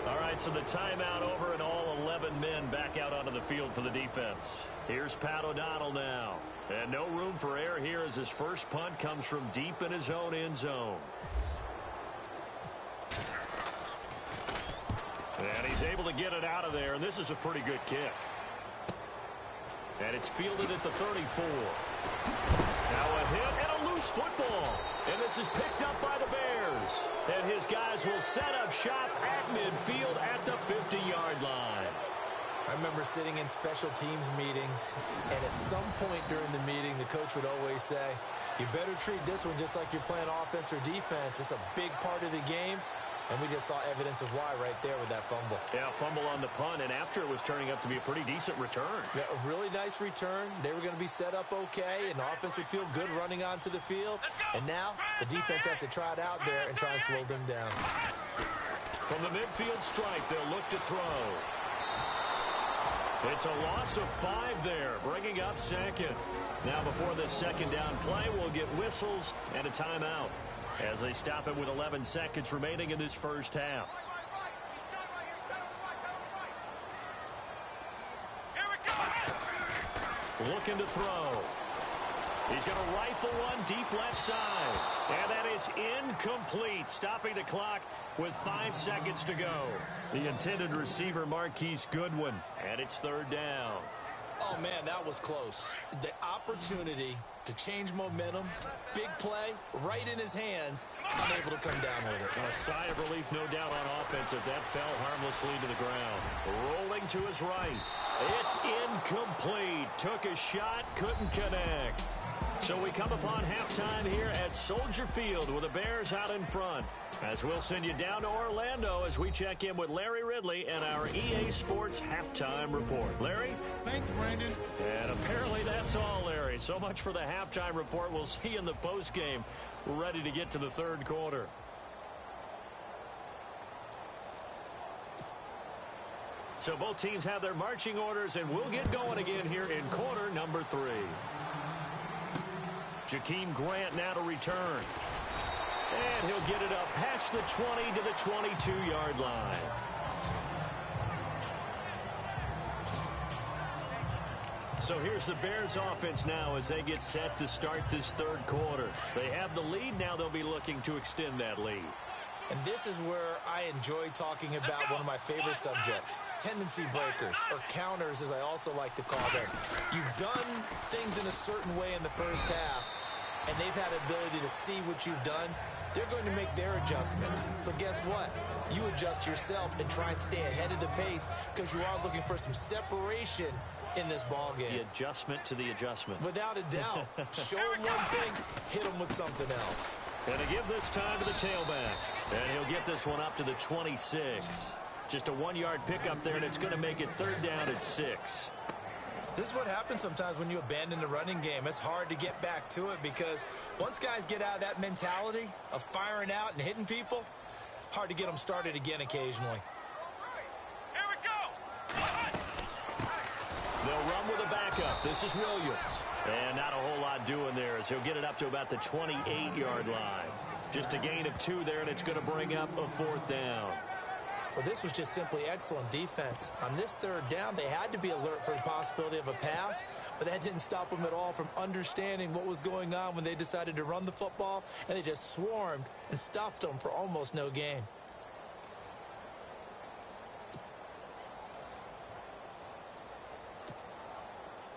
All right, so the timeout over and all 11 men back out onto the field for the defense. Here's Pat O'Donnell now. And no room for error here as his first punt comes from deep in his own end zone. And he's able to get it out of there, and this is a pretty good kick. And it's fielded at the 34. Now a hit and a loose football. And this is picked up by the Bears. And his guys will set up shop at midfield at the 50-yard line. I remember sitting in special teams meetings, and at some point during the meeting, the coach would always say, you better treat this one just like you're playing offense or defense. It's a big part of the game, and we just saw evidence of why right there with that fumble. Yeah, fumble on the punt, and after it was turning up to be a pretty decent return. Yeah, a really nice return. They were going to be set up okay, and the offense would feel good running onto the field. And now the defense has to try it out there and try and slow them down. From the midfield stripe, they'll look to throw. It's a loss of 5 there, bringing up second. Now before this second down play, we'll get whistles and a timeout as they stop it with 11 seconds remaining in this first half. Looking to throw. He's going to rifle one deep left side. And that is incomplete, stopping the clock with 5 seconds to go. The intended receiver, Marquise Goodwin. And it's 3rd down. Oh, man, that was close. The opportunity to change momentum, big play, right in his hands, unable to come down with it. A sigh of relief, no doubt, on offense if that fell harmlessly to the ground. Rolling to his right. It's incomplete. Took a shot, couldn't connect. So we come upon halftime here at Soldier Field with the Bears out in front. As we'll send you down to Orlando as we check in with Larry Ridley and our EA Sports Halftime Report. Larry? Thanks, Brandon. And apparently that's all, Larry. So much for the halftime report. We'll see you in the postgame. We're ready to get to the 3rd quarter. So both teams have their marching orders, and we'll get going again here in quarter number 3. Jakeem Grant now to return. And he'll get it up past the 20 to the 22-yard line. So here's the Bears offense now as they get set to start this 3rd quarter. They have the lead. Now they'll be looking to extend that lead. And this is where I enjoy talking about one of my favorite subjects, tendency breakers, or counters as I also like to call them. You've done things in a certain way in the first half, and they've had the ability to see what you've done. They're going to make their adjustments. So guess what? You adjust yourself and try and stay ahead of the pace because you are looking for some separation in this ball game. The adjustment to the adjustment. Without a doubt. Show them one thing, hit them with something else. And to give this time to the tailback. And he'll get this one up to the 26. Just a 1-yard pickup there, and it's going to make it 3rd down at 6. This is what happens sometimes when you abandon the running game. It's hard to get back to it because once guys get out of that mentality of firing out and hitting people, hard to get them started again occasionally. Here we go. They'll run with a backup. This is Williams. And not a whole lot doing there as he'll get it up to about the 28-yard line. Just a gain of 2 there, and it's going to bring up a 4th down. Well, this was just simply excellent defense. On this 3rd down, they had to be alert for the possibility of a pass, but that didn't stop them at all from understanding what was going on when they decided to run the football, and they just swarmed and stuffed them for almost no gain.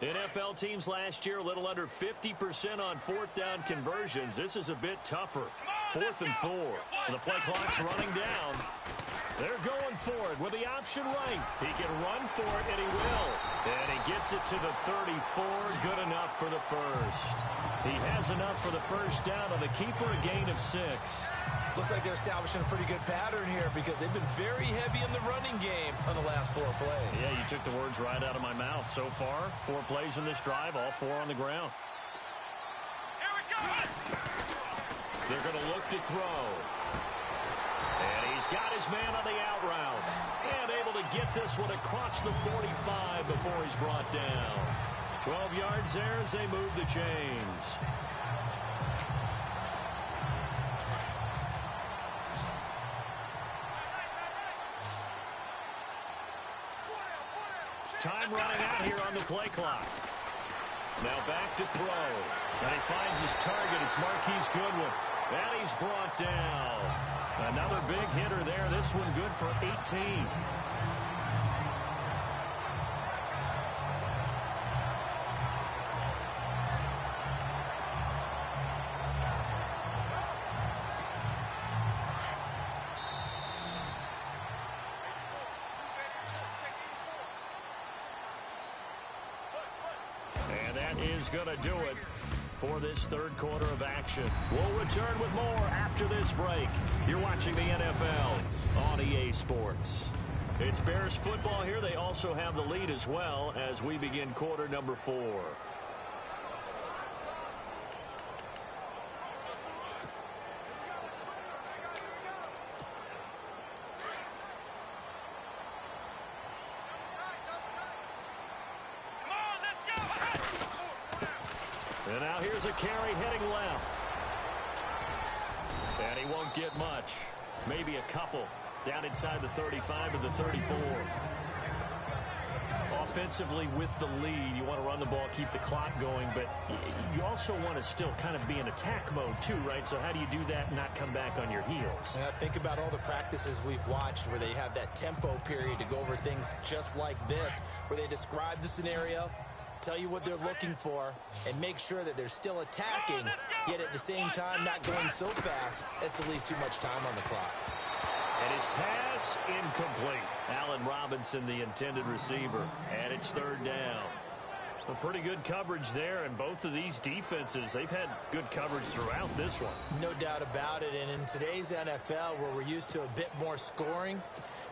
NFL teams last year a little under 50% on 4th down conversions. This is a bit tougher. 4th and 4. The play clock's running down. They're going for it with the option right. He can run for it, and he will. And he gets it to the 34. Good enough for the first. He has enough for the first down on the keeper, a gain of 6. Looks like they're establishing a pretty good pattern here because they've been very heavy in the running game on the last 4 plays. Yeah, you took the words right out of my mouth. So far, 4 plays in this drive, all 4 on the ground. Here we go. They're going to look to throw. And he's got his man on the out route. And able to get this one across the 45 before he's brought down. 12 yards there as they move the chains. Time running out here on the play clock. Now back to throw. And he finds his target. It's Marquise Goodwin. And he's brought down. Another big hitter there. This one good for 18. And that is going to do it for this 3rd quarter of action. We'll return with more after this break. You're watching the NFL on EA Sports. It's Bears football here. They also have the lead as well as we begin quarter number 4. And now here's a carry heading left. And he won't get much. Maybe a couple. Down inside the 35 to the 34. Offensively with the lead, you want to run the ball, keep the clock going, but you also want to still kind of be in attack mode too, right? So how do you do that and not come back on your heels? Yeah, think about all the practices we've watched where they have that tempo period to go over things just like this, where they describe the scenario, tell you what they're looking for, and make sure that they're still attacking, yet at the same time not going so fast as to leave too much time on the clock. And his pass incomplete. Allen Robinson, the intended receiver, and it's 3rd down. Well, pretty good coverage there, and both of these defenses, they've had good coverage throughout this one. No doubt about it, and in today's NFL, where we're used to a bit more scoring,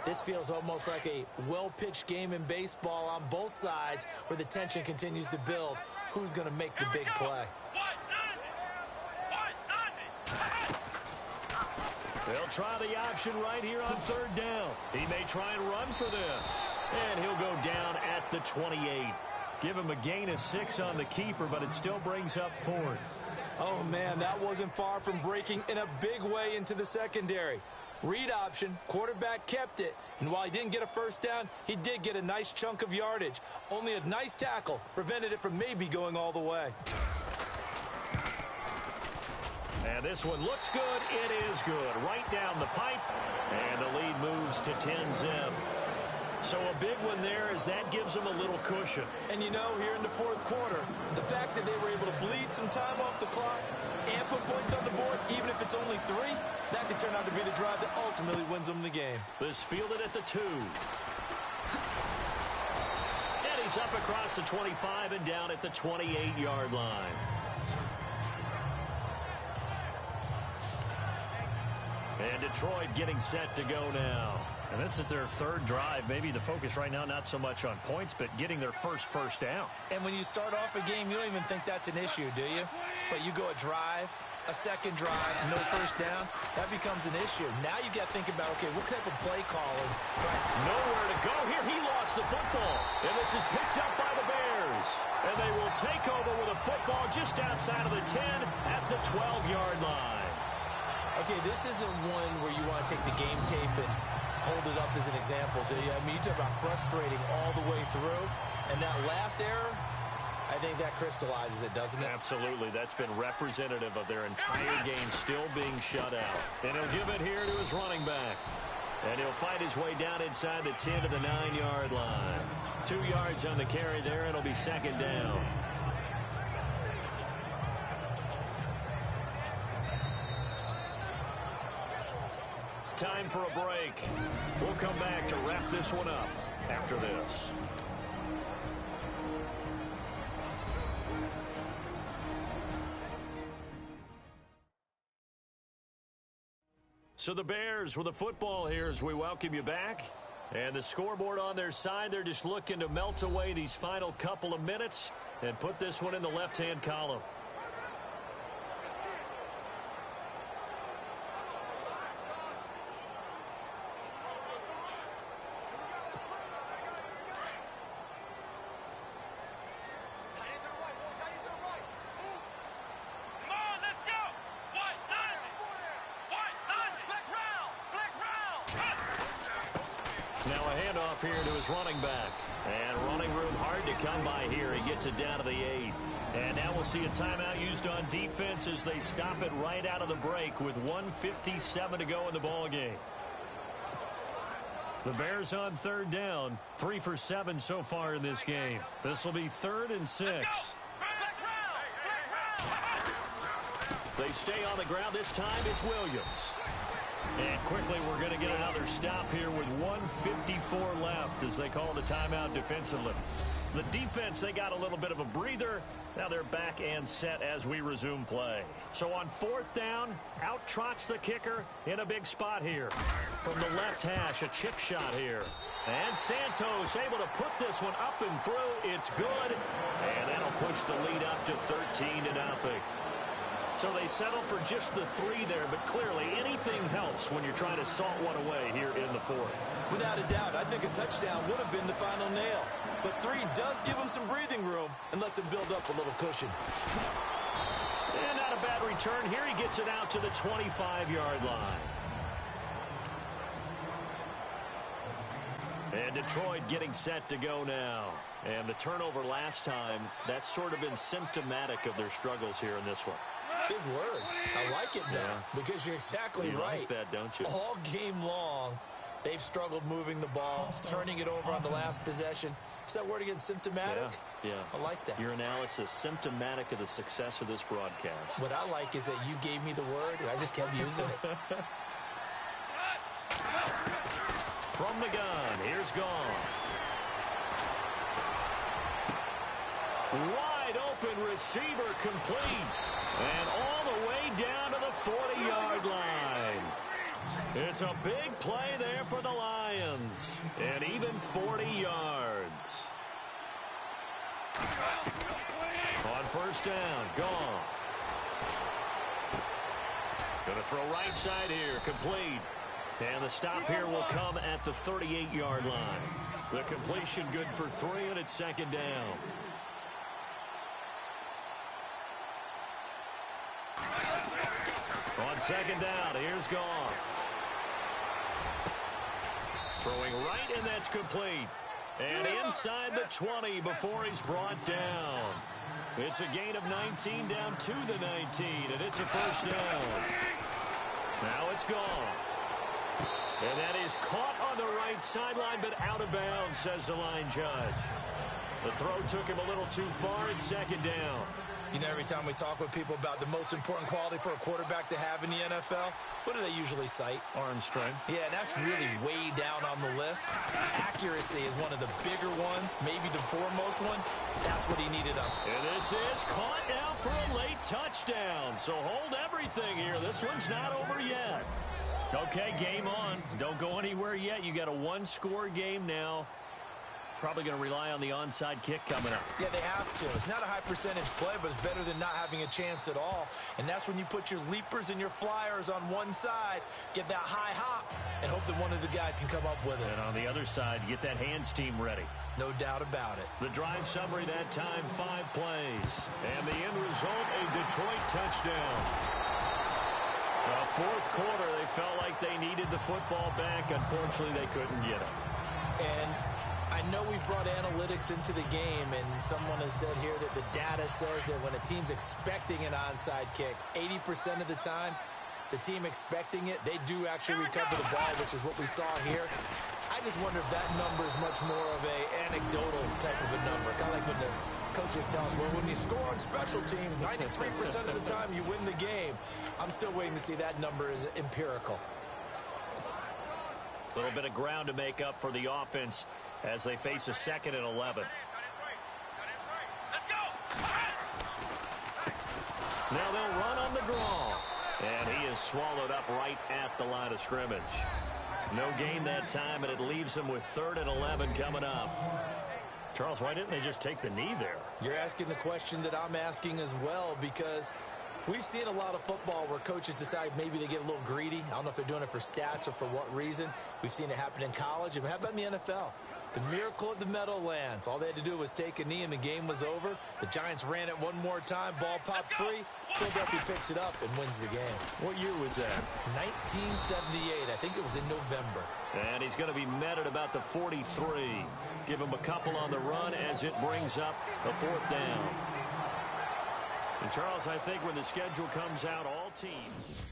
this feels almost like a well-pitched game in baseball on both sides where the tension continues to build. Who's going to make the big play? They'll try the option right here on 3rd down. He may try and run for this. And he'll go down at the 28. Give him a gain of 6 on the keeper, but it still brings up 4th. Oh, man, that wasn't far from breaking in a big way into the secondary. Read option, quarterback kept it, and while he didn't get a first down, he did get a nice chunk of yardage. Only a nice tackle prevented it from maybe going all the way. And this one looks good. It is good. Right down the pipe, and the lead moves to 10-zip. So a big one there as that gives them a little cushion. And you know, here in the 4th quarter, the fact that they were able to bleed some time off the clock and put points on the board, even if it's only 3, that could turn out to be the drive that ultimately wins them the game. This fielded at the 2. And he's up across the 25 and down at the 28-yard line. And Detroit getting set to go now. And this is their 3rd drive. Maybe the focus right now not so much on points, but getting their first down. And when you start off a game, you don't even think that's an issue, do you? But you go a drive, a second drive, no first down, that becomes an issue. Now you got to think about, okay, what type of play calling? Nowhere to go here. He lost the football. And this is picked up by the goes. And they will take over with a football just outside of the 10 at the 12-yard line. Okay, this isn't one where you want to take the game tape and hold it up as an example, do you? I mean, you talk about frustrating all the way through. And that last error, I think that crystallizes it, doesn't it? Absolutely. That's been representative of their entire game still being shut out. And he'll give it here to his running back. And he'll fight his way down inside the 10 to the 9-yard line. 2 yards on the carry there. It'll be second down. Time for a break. We'll come back to wrap this one up after this. So the Bears with the football here as we welcome you back. And the scoreboard on their side, they're just looking to melt away these final couple of minutes and put this one in the left-hand column. Now a handoff here to his running back. And running room hard to come by here. He gets it down to the 8. And now we'll see a timeout used on defense as they stop it right out of the break with 1:57 to go in the ball game. The Bears on third down. 3 for 7 so far in this game. This will be 3rd and 6. They stay on the ground. This time it's Williams. And quickly we're going to get another stop here with 1:54 left as they call the timeout defensively. The defense, they got a little bit of a breather. Now they're back and set as we resume play. So on 4th down, out trots the kicker in a big spot here. From the left hash, a chip shot here. And Santos able to put this one up and through. It's good. And that'll push the lead up to 13-0. So they settle for just the 3 there, but clearly anything helps when you're trying to salt one away here in the 4th. Without a doubt, I think a touchdown would have been the final nail. But 3 does give him some breathing room and lets him build up a little cushion. And not a bad return here. He gets it out to the 25-yard line. And Detroit getting set to go now. And the turnover last time, that's sort of been symptomatic of their struggles here in this one. Big word. I like it now because you're exactly right. You like that, don't you? All game long, they've struggled moving the ball, turning it over on the last possession. Is that word again, symptomatic? Yeah. I like that. Your analysis, symptomatic of the success of this broadcast. What I like is that you gave me the word, and I just kept using it. From the gun, here's Goff. Wide open receiver complete. And all the way down to the 40-yard line. It's a big play there for the Lions. And even 40 yards. On 1st down, Goff. Going to throw right side here, complete. And the stop here will come at the 38-yard line. The completion good for 3, and it's 2nd down. On 2nd down, here's Goff. Throwing right, and that's complete. And inside the 20 before he's brought down. It's a gain of 19 down to the 19, and it's a 1st down. Now it's Goff. And that is caught on the right sideline, but out of bounds, says the line judge. The throw took him a little too far. It's 2nd down. You know, every time we talk with people about the most important quality for a quarterback to have in the NFL, what do they usually cite? Arm strength. Yeah, and that's really way down on the list. Accuracy is one of the bigger ones, maybe the foremost one. That's what he needed up. And this is caught now for a late touchdown. So hold everything here. This one's not over yet. Okay, game on. Don't go anywhere yet. You got a 1-score game now. Probably going to rely on the onside kick coming up. Yeah, they have to. It's not a high percentage play, but it's better than not having a chance at all. And that's when you put your leapers and your flyers on one side, get that high hop, and hope that one of the guys can come up with it. And on the other side, get that hands team ready. No doubt about it. The drive summary that time, 5 plays. And the end result, a Detroit touchdown. Fourth quarter, they felt like they needed the football back. Unfortunately, they couldn't get it. And I know we brought analytics into the game, and someone has said here that the data says that when a team's expecting an onside kick, 80% of the time, the team expecting it, they do actually recover the ball, which is what we saw here. I just wonder if that number is much more of a anecdotal type of a number. Kind of like when the coaches tell us, well, when you score on special teams, 93% of the time you win the game. I'm still waiting to see that number is empirical. A little bit of ground to make up for the offense as they face a 2nd and 11. Now they'll run on the draw. And he is swallowed up right at the line of scrimmage. No gain that time, and it leaves him with 3rd and 11 coming up. Charles, why didn't they just take the knee there? You're asking the question that I'm asking as well, because we've seen a lot of football where coaches decide maybe they get a little greedy. I don't know if they're doing it for stats or for what reason. We've seen it happen in college. And how about in the NFL? The miracle at the Meadowlands. All they had to do was take a knee and the game was over. The Giants ran it one more time. Ball popped free. Philadelphia picks it up and wins the game. What year was that? 1978. I think it was in November. And he's going to be met at about the 43. Give him a couple on the run as it brings up a 4th down. And Charles, I think when the schedule comes out, all teams